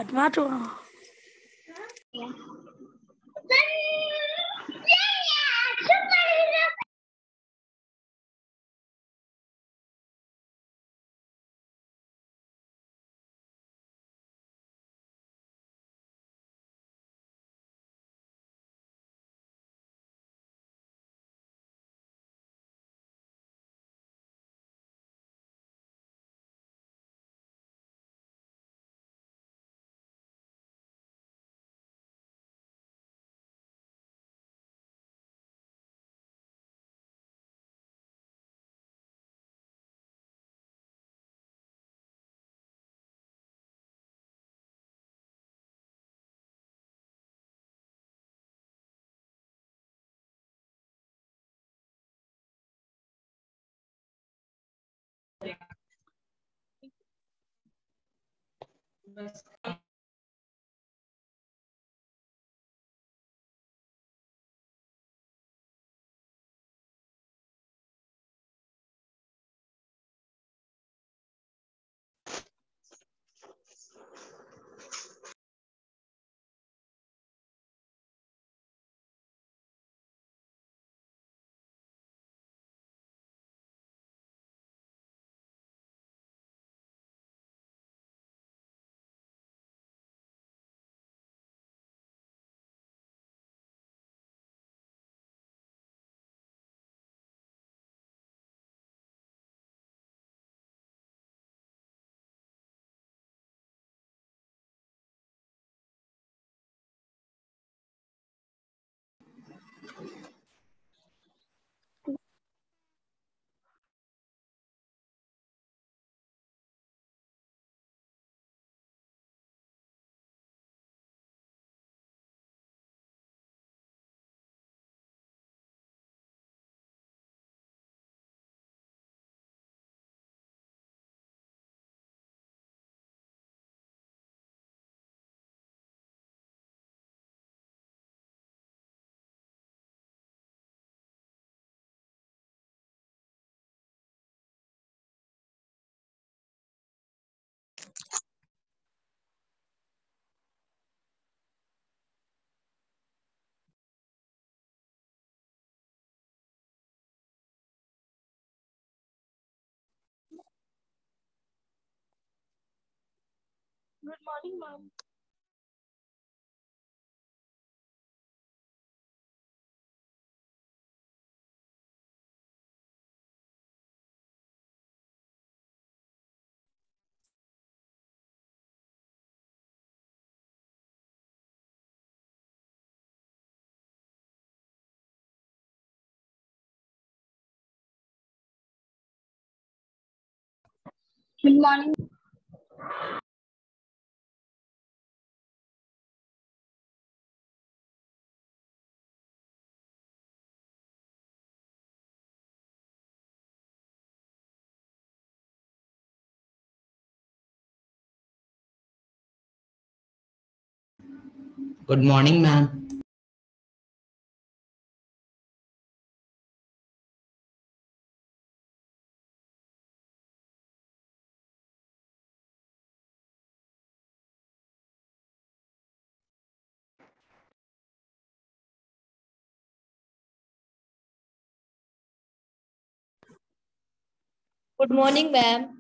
Tomato. Good morning, ma'am. Good morning. Good morning, ma'am. Good morning, ma'am.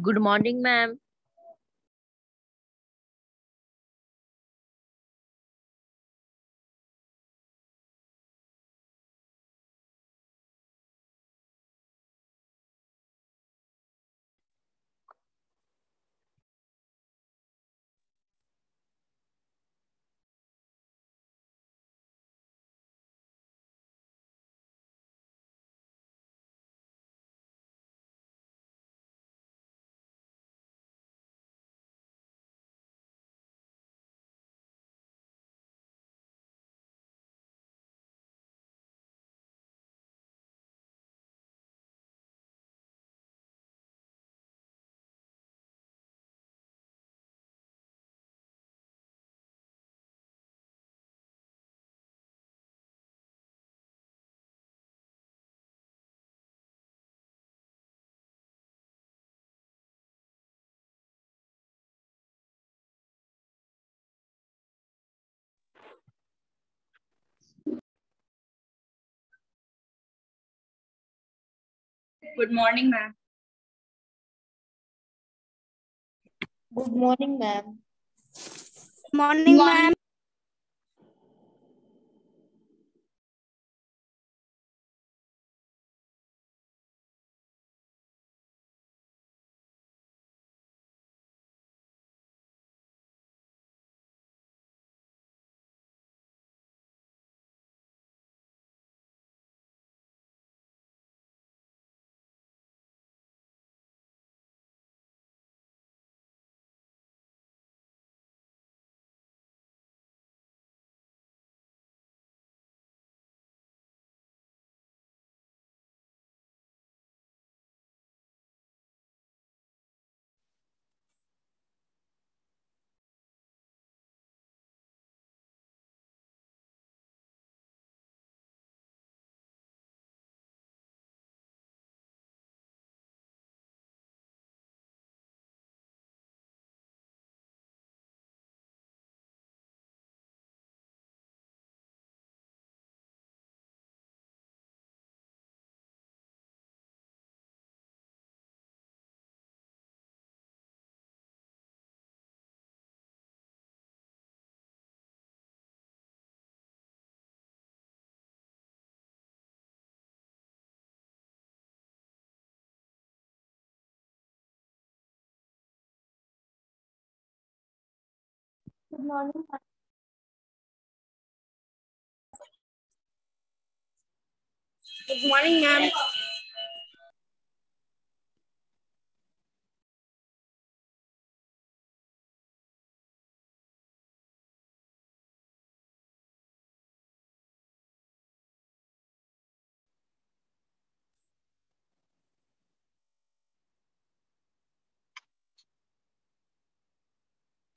Good morning, ma'am. Good morning, ma'am. Good morning, ma'am. Morning, ma'am. Good morning, ma'am. Good morning, ma'am.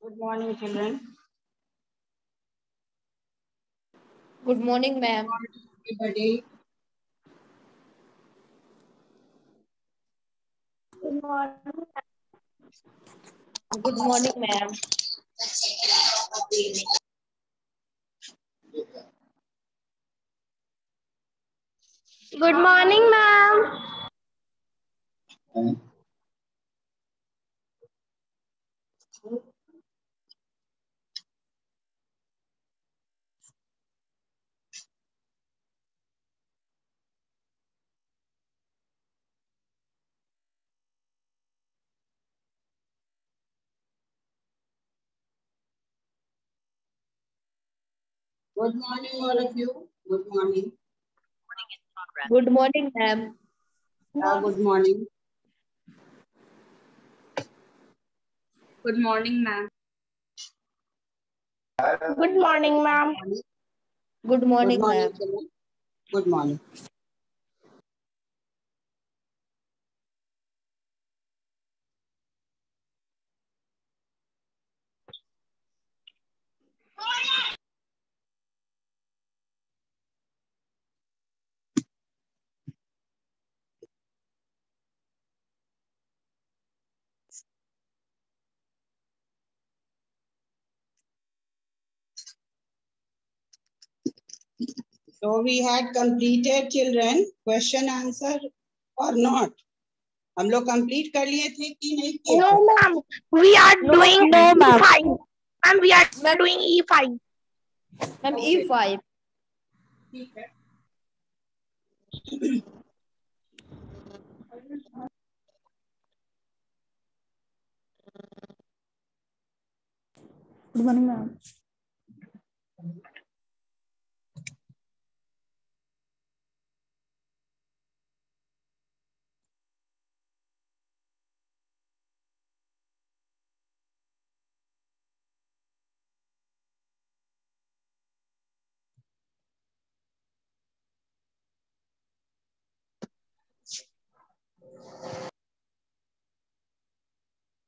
Good morning, children. Good morning, ma'am. Everybody. Good morning. Good morning, ma'am. Good morning, ma'am. Good morning, all of you. Good morning. Good morning, ma'am. Good morning. Good morning, ma'am. Good morning, ma'am. Good Good morning, morning, ma'am. children. Good morning. So we had completed, children, question answer or not? हम लोग complete कर लिए थे कि नहीं किए No, थे? ma'am. We are doing No, ma'am. E5. Ma'am, we are doing E5. Ma'am, Okay. E5. ठीक है. Good morning, ma'am.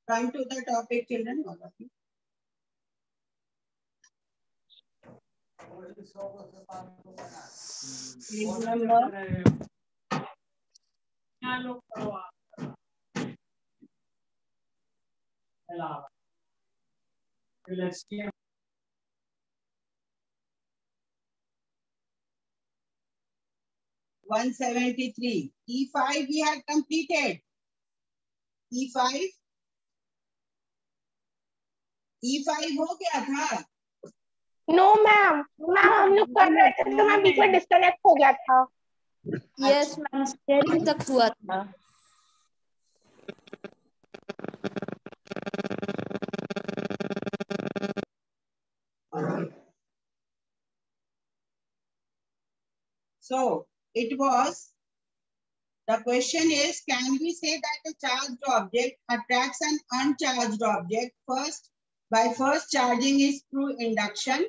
Come to the topic, children, all of you. Please remember. Why 173. E5 we had completed. E5 हो गया था? No ma'am, हम लोग कर रहे थे तो मैम बीच में डिस्कनेक्ट हो गया था। यस मैम, शेयरिंग तक हुआ था। So it was, the question is, can we say that a charged object attracts an uncharged object by first charging it through induction?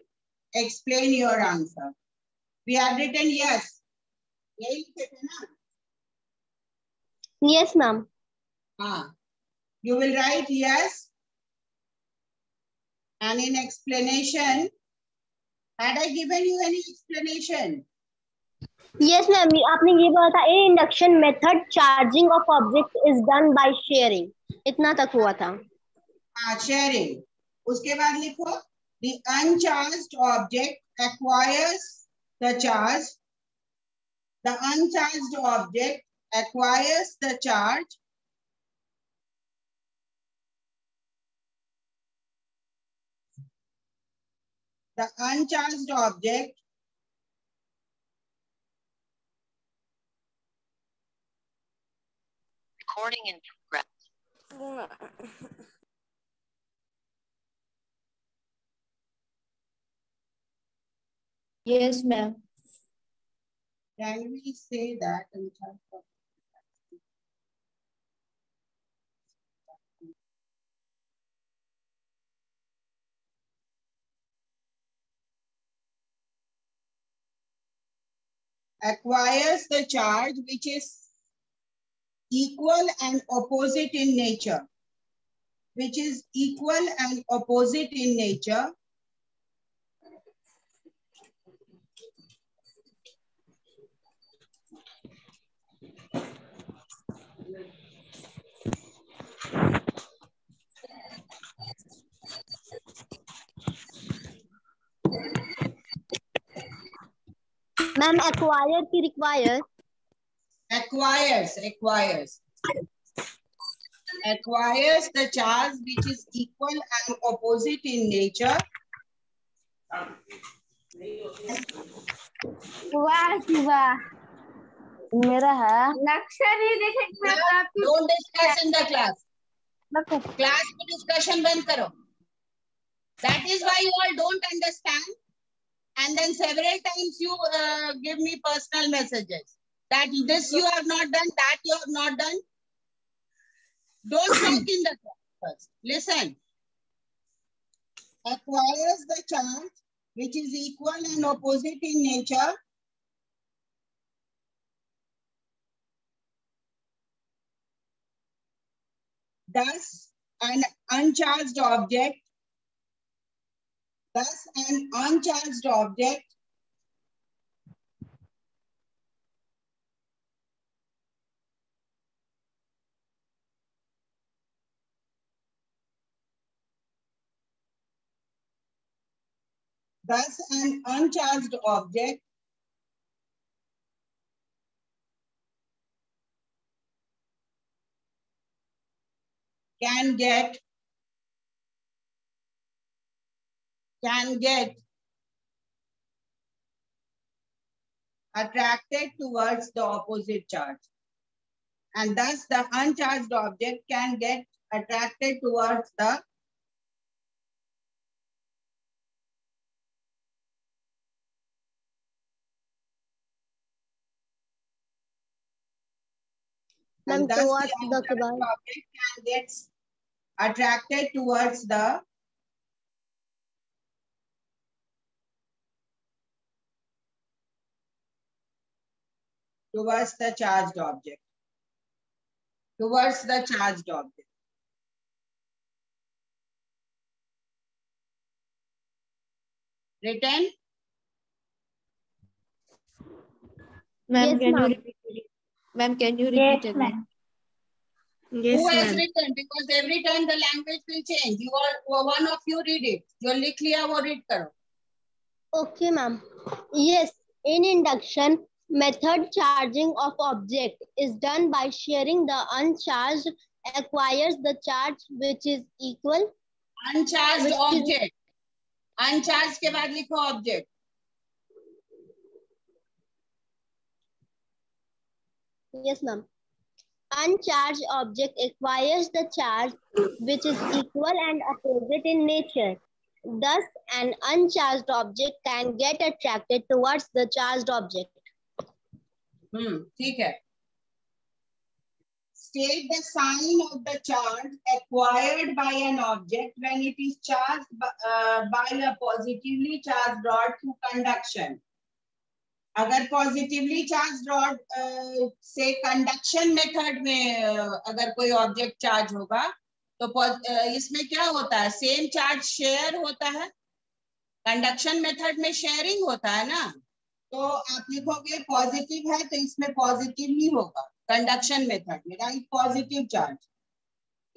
Explain your answer. We have written yes. यही लिखे थे ना? Yes ma'am. You will write yes. And in explanation, had I given you any explanation? Yes ma'am, आपने ये बोला था in induction method charging of object is done by sharing, इतना तक हुआ था। Sharing. उसके बाद लिखो, the uncharged object acquires the charge. The uncharged object acquires the charge Recording in progress. Yes ma'am. Can we say that uncharged object acquires the charge which is equal and opposite in nature, which is equal and opposite in nature, ma'am acquire की require? acquires the charge which is equal and opposite in nature. वाह मेरा है लक्ष्य नहीं देखेंगे। Don't discuss in the class. Class में discussion बंद करो. That is why you all don't understand, and then several times you give me personal messages that this you have not done, that you have not done. Don't talk in the class first. Listen. Acquires the charge which is equal and opposite in nature. Thus, an uncharged object can get attracted towards the opposite charge, and thus the uncharged object can get attracted towards the and thus the uncharged object can get attracted towards the charged object. Written? Ma'am, Yes, can ma'am. you repeat it? Ma'am, can you repeat again? Who has written? Because every time the language will change. You all, one of you read it. जो लिख लिया वो read करो. Okay, ma'am. Yes, in induction, Method charging of object is done by sharing the uncharged acquires the charge which is equal. Uncharged object. Uncharged के बाद लिखो object. Yes, ma'am. Uncharged object acquires the charge which is equal and opposite in nature. Thus, an uncharged object can get attracted towards the charged object. ठीक है. State the sign of the charge acquired by an object when it is charged by a positively charged rod through conduction. अगर positively charge rod से conduction method में अगर कोई object charge होगा तो इसमें क्या होता है, सेम चार्ज शेयर होता है. कंडक्शन मेथड में शेयरिंग होता है ना, तो आप लिखोगे पॉजिटिव है तो इसमें पॉजिटिवली होगा कंडक्शन मेथड में, right, positive charge.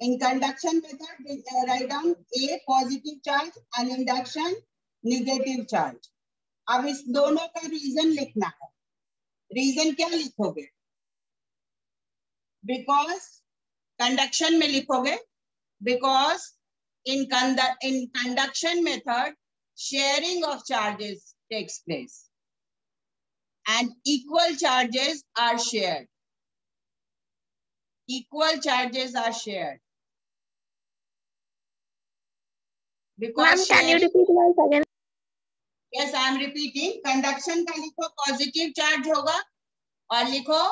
In conduction method write down A positive charge and induction negative charge. अब इस दोनों का रीजन लिखना है. रीजन क्या लिखोगे? बिकॉज कंडक्शन में लिखोगे because in conduction method sharing of charges takes place and equal charges are shared. Equal charges are shared. Because Ma'am, can you repeat once again? Yes, I am repeating. Conduction का लिखो positive charge होगा और लिखो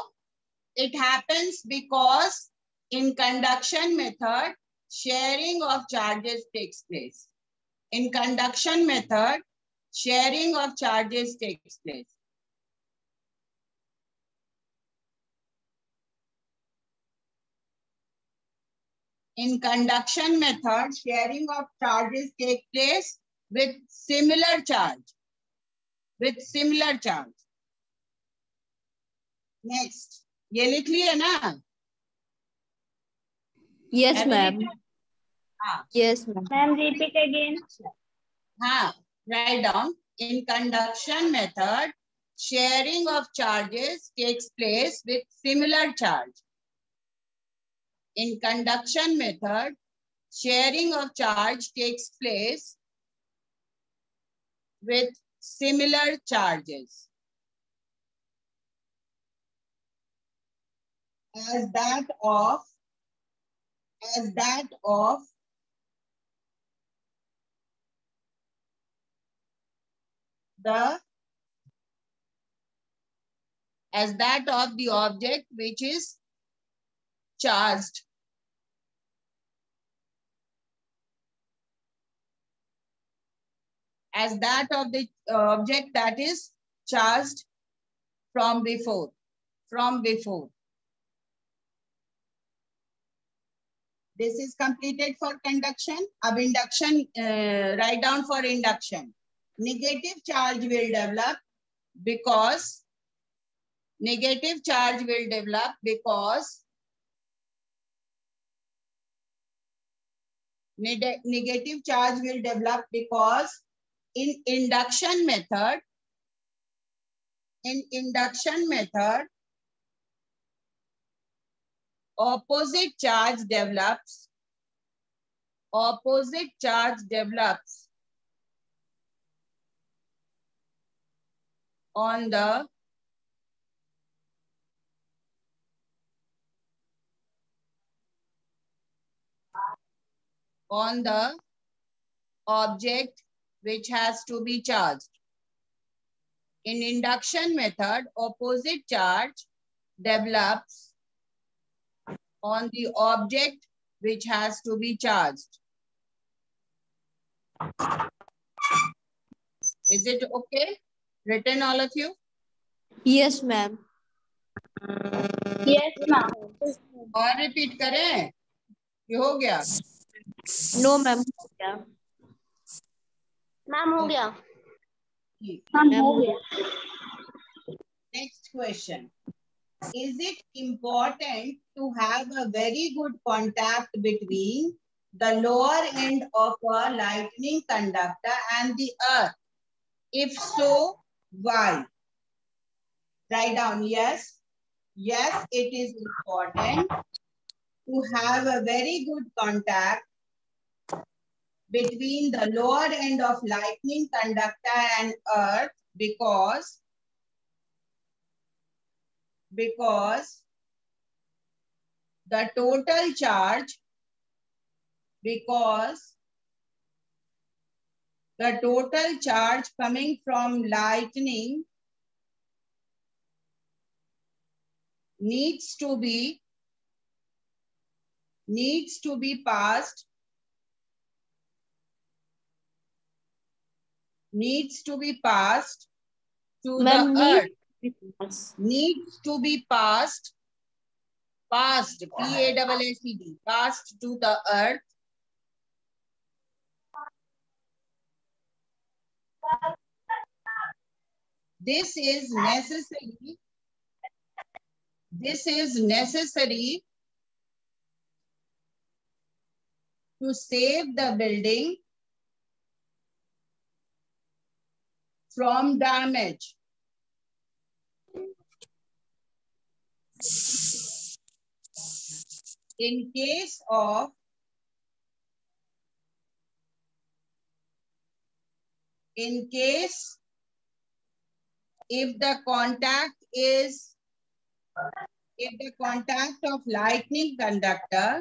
it happens because in conduction method sharing of charges takes place. In conduction method sharing of charges takes place. In conduction method, sharing of charges take place with similar charge. With similar charge. Next, ये लिख लिए ना? Yes, ma'am. हाँ. Yes, ma'am. Ma'am, repeat again. हाँ, write down. In conduction method, sharing of charges takes place with similar charge. In conduction method, sharing of charge takes place with similar charges. As that of the object which is charged. As that of the object that is charged from before. This is completed for conduction. Ab induction, write down for induction. Negative charge will develop because negative charge will develop because negative charge will develop because in induction method opposite charge develops on the object which has to be charged. In induction method, opposite charge develops on the object which has to be charged. Is it okay? Written all of you? Yes, ma'am. Yes, ma'am. और repeat करें? ये हो गया? No, ma'am. Ma'am हो गया. Next question. Is it important to have a very good contact between the lower end of a lightning conductor and the earth? If so, why? Write down, yes. Yes, it is important to have a very good contact between the lower end of lightning conductor and earth because the total charge coming from lightning needs to be passed to the earth. Needs to be passed, P-A-S-S-E-D, passed to the earth. This is necessary to save the building from damage. In case if the contact of lightning conductor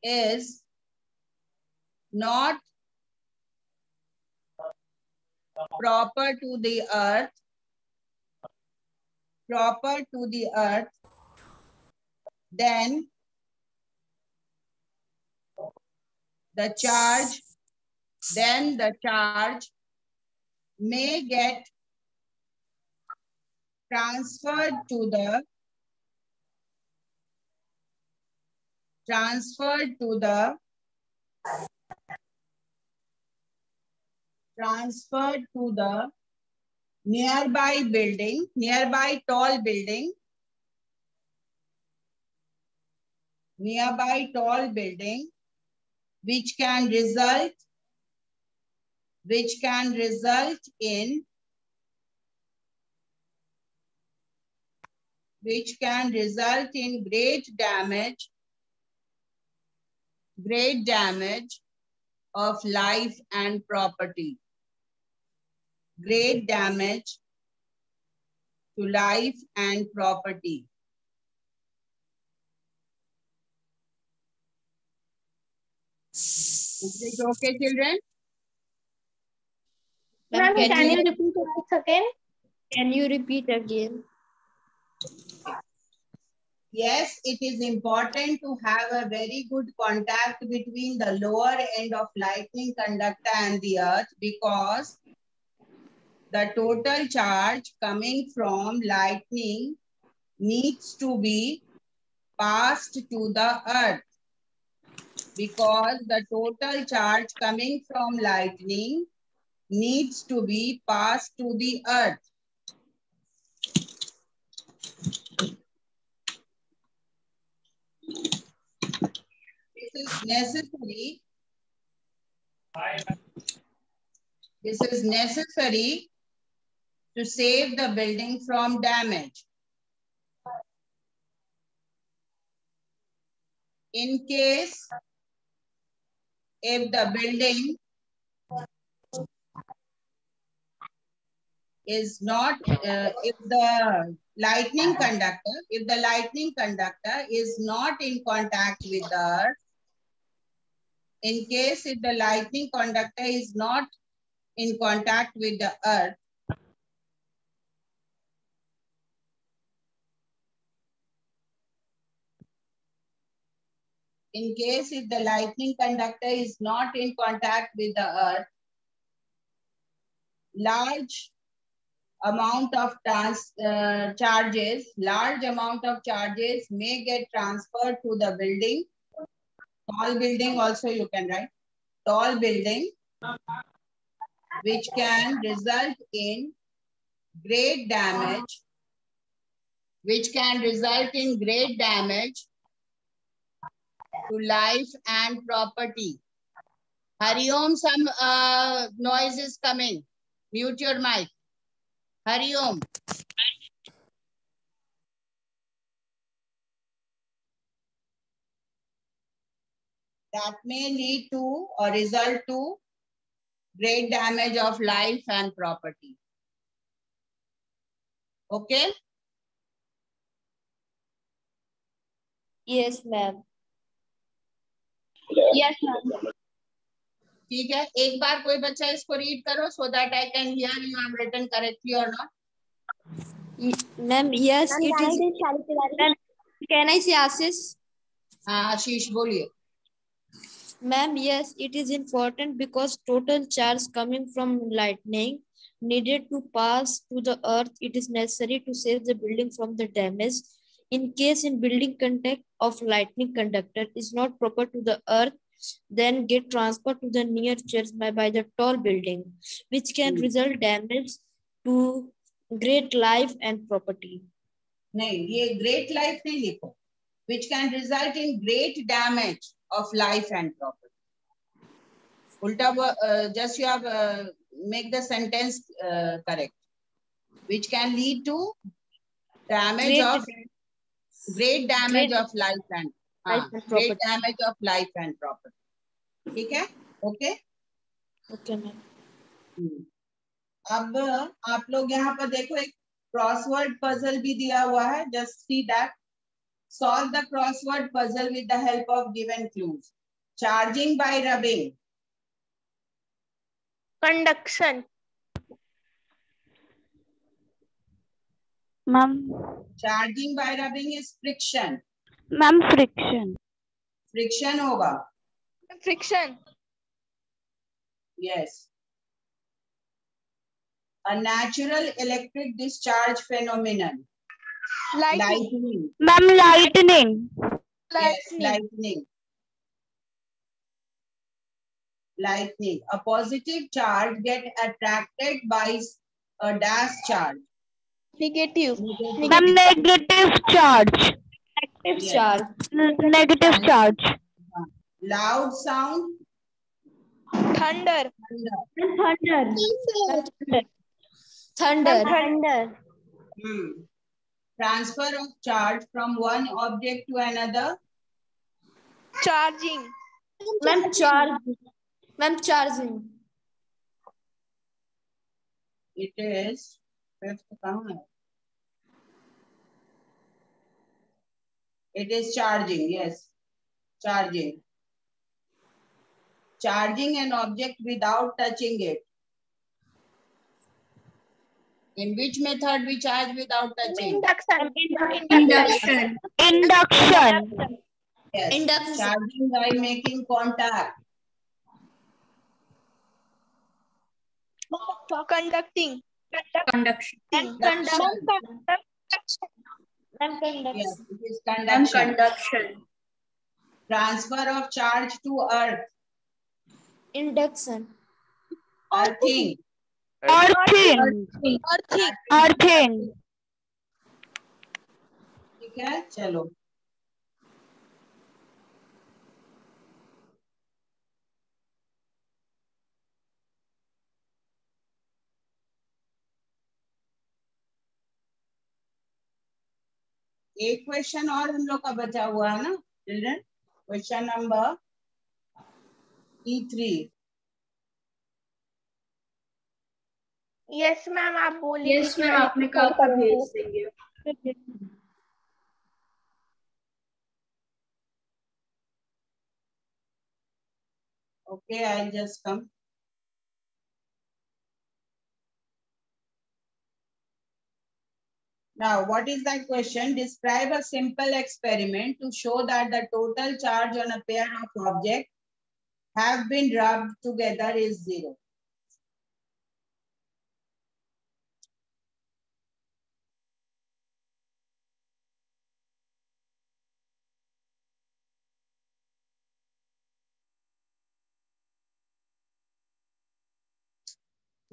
is not proper to the earth, then the charge may get transferred to the nearby tall building, which can result in great damage of life and property. Great damage to life and property. Is it okay, children? Ma'am, can you repeat once again? Can you repeat again? Yes, it is important to have a very good contact between the lower end of lightning conductor and the earth because the total charge coming from lightning needs to be passed to the earth. Because the total charge coming from lightning needs to be passed to the earth. This is necessary to save the building from damage. In case if the building is not, if the lightning conductor is not in contact with the earth, in case if the lightning conductor is not in contact with the earth, large amount of charges may get transferred to the building. Tall building also you can write. Tall building, which can result in great damage, to life and property. Hariom, some noise is coming. Mute your mic. Hariom. That may lead to or result to great damage of life and property. Okay? Yes, ma'am. Yes, ma'am. ठीक है, एक बार कोई बच्चा इसको read करो so that I can hear you am written correctly or not. Ma'am, yes, it is. Ma'am, can I say Ashish? हाँ आशीष बोलिए. Ma'am, yes, it is important because total charge coming from lightning needed to pass to the earth. It is necessary to save the building from the damage. In case in building contact of lightning conductor is not proper to the earth, then get transferred to the near church by the tall building, which can result damage to great life and property. नहीं, ये great life नहीं लिखो. Which can result in great damage of life and property. Ulta, just you have make the sentence correct. Which can lead to damage of great damage of life and great damage of life and property. ठीक है? Okay? Okay, ma'am. अब आप लोग यहाँ पर देखो एक crossword puzzle भी दिया हुआ है. Just see that. Solve the crossword puzzle with the help of given clues. Charging by rubbing. Conduction. Ma'am. Charging by rubbing is friction. Ma'am, friction. Friction होगा. Friction. Yes. A natural electric discharge phenomenon. Lightning. Ma'am, lightning. Yes, lightning. Lightning. A positive charge get attracted by a dash charge. Negative. Ma'am, negative charge. Negative charge. Negative charge. Loud sound. Thunder. Thunder. Transfer of charge from one object to another. Charging. Ma'am, charging. It is fifth count. It is charging, yes. Charging. Charging an object without touching it. In which method we charge without touching? Induction. Yes. Induction. Charging by making contact. Conducting. Conduction. Yes, it is conduction. Transfer of charge to earth. Induction. Earthing. ठीक है, चलो. एक question और हम लोग का बचा हुआ है ना children. Question number E3. Yes ma'am, आप बोलिए. यस मैम, आपने कहा था भेज देंगे. Okay, I'll just come. Now, what is that question? Describe a simple experiment to show that the total charge on a pair of objects have been rubbed together is 0.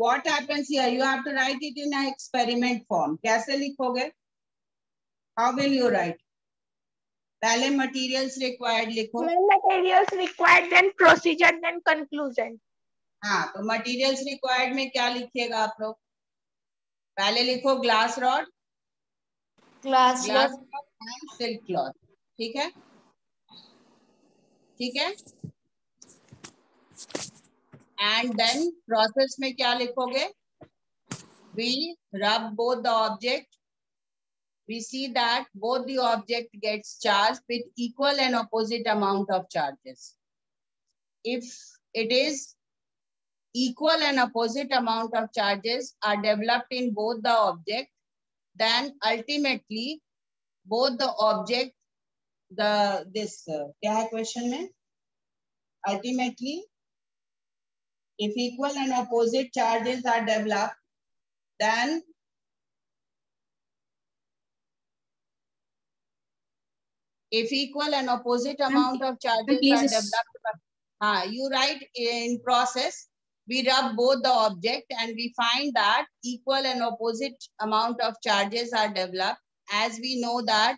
What happens here? You have to write it in an experiment form. कैसे लिखोगे? How will you write? पहले materials required लिखो। Materials required, then procedure, then conclusion. हाँ, तो materials required में क्या लिखिएगा आप लोग? पहले लिखो glass rod, Glass rod. And silk cloth. ठीक है, ठीक है। एंड देन प्रोसेस में क्या लिखोगे? We rub both the object. We see that both the object gets charged with equal and opposite amount of charges. If it is equal and opposite amount of charges are developed in both the object, then ultimately both the object, क्या है question में? Ultimately, if equal and opposite charges are developed, then if equal and opposite amount of charges are developed, you write in process, we rub both the object and we find that equal and opposite amount of charges are developed, as we know that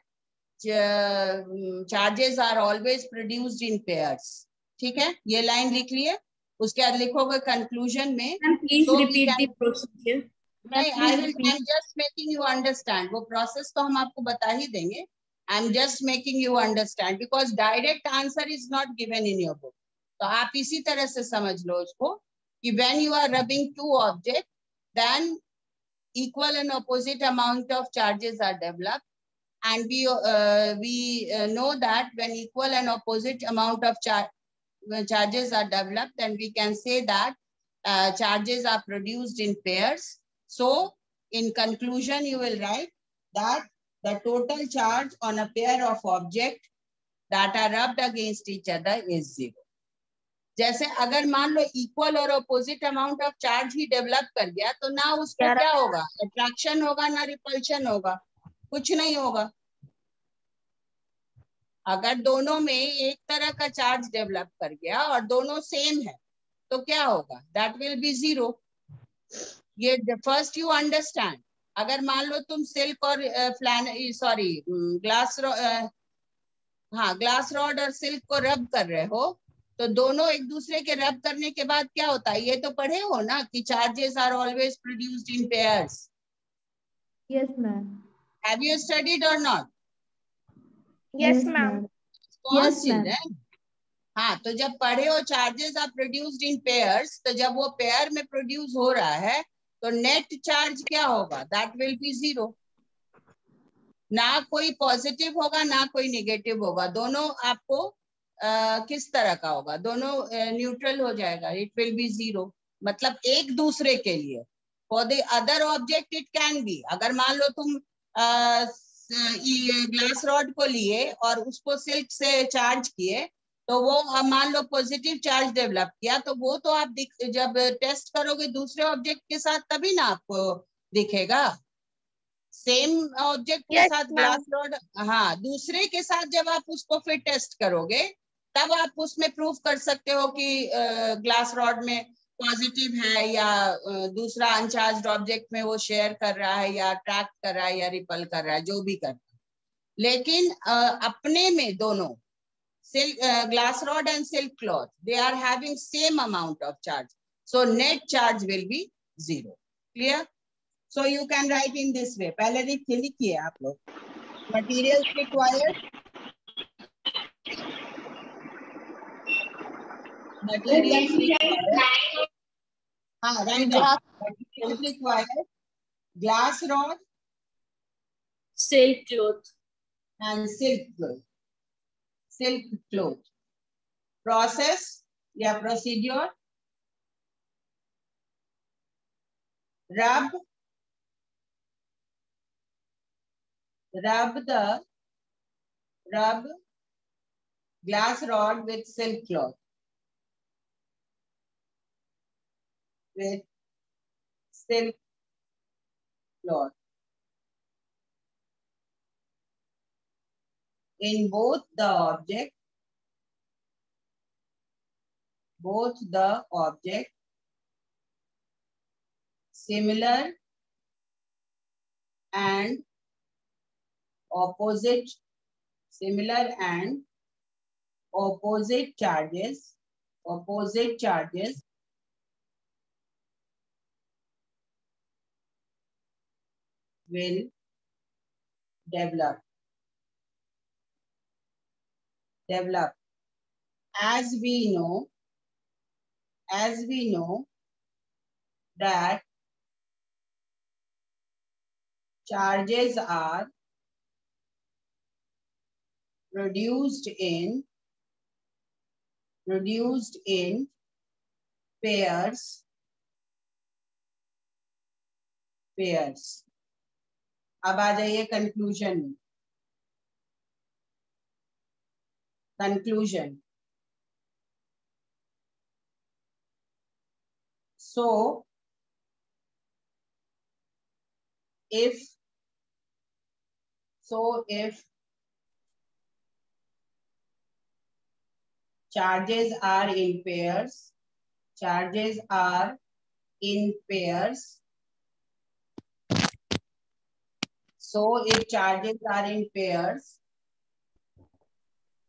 charges are always produced in pairs. ठीक है, ये line लिख लिए। उसके बाद लिखोगे conclusion में, Please repeat the procedure. नहीं, I'm just making you understand. वो प्रोसेस तो हम आपको बता ही देंगे। I'm just making you understand because direct answer is not given in your book. तो आप इसी तरह से समझ लो उसको कि when you are rubbing two objects, then equal and opposite amount of charges are developed, and we know that when equal and opposite amount of charges are developed, then we can say that charges are produced in pairs. So in conclusion, you will write that the total charge on a pair of objects that are rubbed against each other is 0. जैसे अगर मान लो equal और opposite amount of charge he develop कर गया तो ना उसमें क्या होगा? अट्रैक्शन होगा, ना रिपल्शन होगा, कुछ नहीं होगा। अगर दोनों में एक तरह का चार्ज डेवलप कर गया और दोनों सेम है तो क्या होगा? That will be 0। ये फर्स्ट यू अंडरस्टैंड। अगर मान लो तुम सिल्क और ग्लास रॉड और सिल्क को रब कर रहे हो तो दोनों एक दूसरे के रब करने के बाद क्या होता है? ये तो पढ़े हो ना कि charges are always produced in pairs. Yes, ma'am. Have you studied or not? Yes, ma'am. Yes, ma'am. हाँ, तो जब पढ़े हो charges are produced in pairs, तो जब वो पेयर में प्रोड्यूस हो रहा है तो नेट चार्ज क्या होगा? That will be 0। ना कोई पॉजिटिव होगा ना कोई नेगेटिव होगा, दोनों आपको किस तरह का होगा? दोनों न्यूट्रल हो जाएगा। इट विल बी 0, मतलब एक दूसरे के लिए। For the other object it can be, अगर मान लो तुम ग्लास रॉड को लिए और उसको सिल्क से चार्ज किए तो वो मान लो पॉजिटिव चार्ज डेवलप किया तो वो तो आप जब टेस्ट करोगे दूसरे ऑब्जेक्ट के साथ तभी ना आपको दिखेगा। सेम ऑब्जेक्ट के साथ ग्लास रॉड, हाँ, दूसरे के साथ जब आप उसको फिर टेस्ट करोगे तब आप उसमें प्रूव कर सकते हो कि ग्लास रॉड में पॉजिटिव है या दूसरा अनचार्ज्ड ऑब्जेक्ट में वो शेयर कर रहा है या अट्रैक्ट कर रहा है या रिपल कर रहा है, जो भी कर रहा है। लेकिन अपने में दोनों glass rod and silk cloth, they are having same amount of charge, so net charge will be 0. Clear? So you can write in this way. पहले लिखिए आप लोग। Materials required, materials required, हाँ, right on. Materials required, glass rod, Silk cloth. and silk cloth. Silk cloth. Process या procedure, rub glass rod with silk cloth. With silk cloth. In both the object, similar and opposite similar and opposite charges will develop. As we know that charges are produced in pairs. अब आ जाइए conclusion So if charges are in pairs, so if charges are in pairs,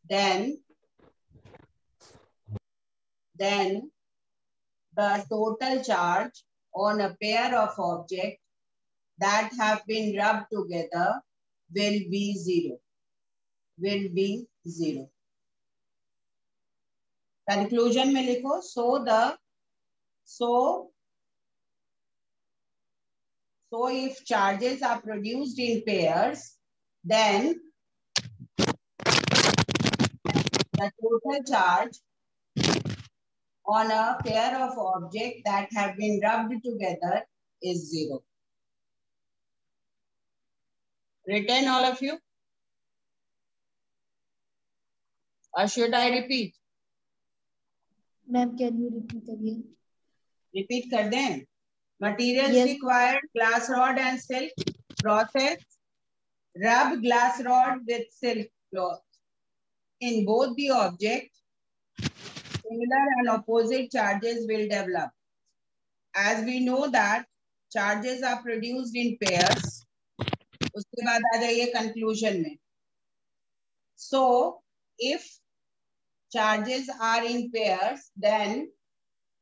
then the total charge on a pair of objects that have been rubbed together will be zero. Conclusion में लिखो, so if charges are produced in pairs, then the total charge on a pair of objects that have been rubbed together is zero. Written, all of you? Or should I repeat? Ma'am, can you repeat again? Repeat कर दें. Materials Yes. required: glass rod and silk. Process: rub glass rod with silk cloth. In both the objects, similar and opposite charges will develop. As we know that charges are produced in pairs. उसके बाद आ जाइए conclusion में. So if charges are in pairs, then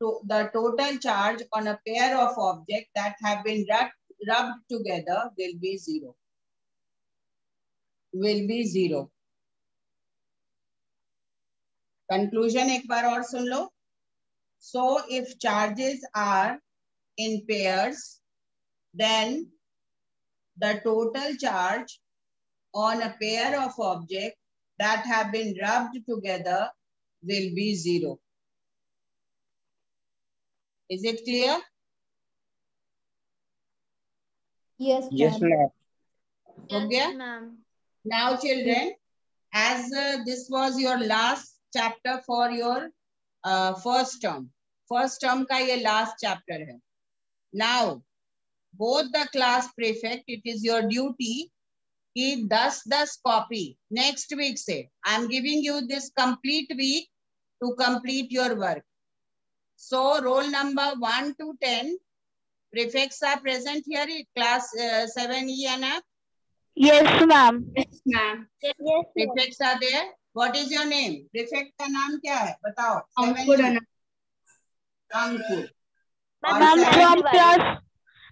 the total charge on a pair of objects that have been rubbed together will be zero. Conclusion एक बार और सुन लो. So if charges are in pairs, then the total charge on a pair of objects that have been rubbed together will be zero. Is it clear? Yes, Yes, ma'am. ma'am. Yes, ma'am. Now children, as this was your last chapter for your first term का ये last chapter है. Now both the class prefect, it is your duty कि 10 copy next week से. I am giving you this complete week to complete your work. So roll number 1 to 10 prefects are present here in class 7E and up. Yes, ma'am. Yes, ma'am. Yes, ma'am. Prefects are there. What is your name? Prefect का नाम क्या है? बताओ. Ankur 7E. and Ankur.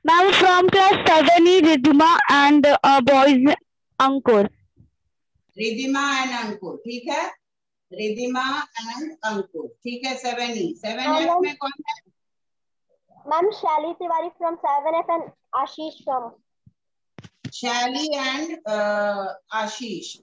Ma'am from class 7E, Ridhima and boys Ankur. Ridhima and Ankur. ठीक है? Ridhima and Ankur. ठीक है? 7E. 7F में कौन है? Ma'am, Shali Tiwari from 7F and Ashish from. Shali and Ashish.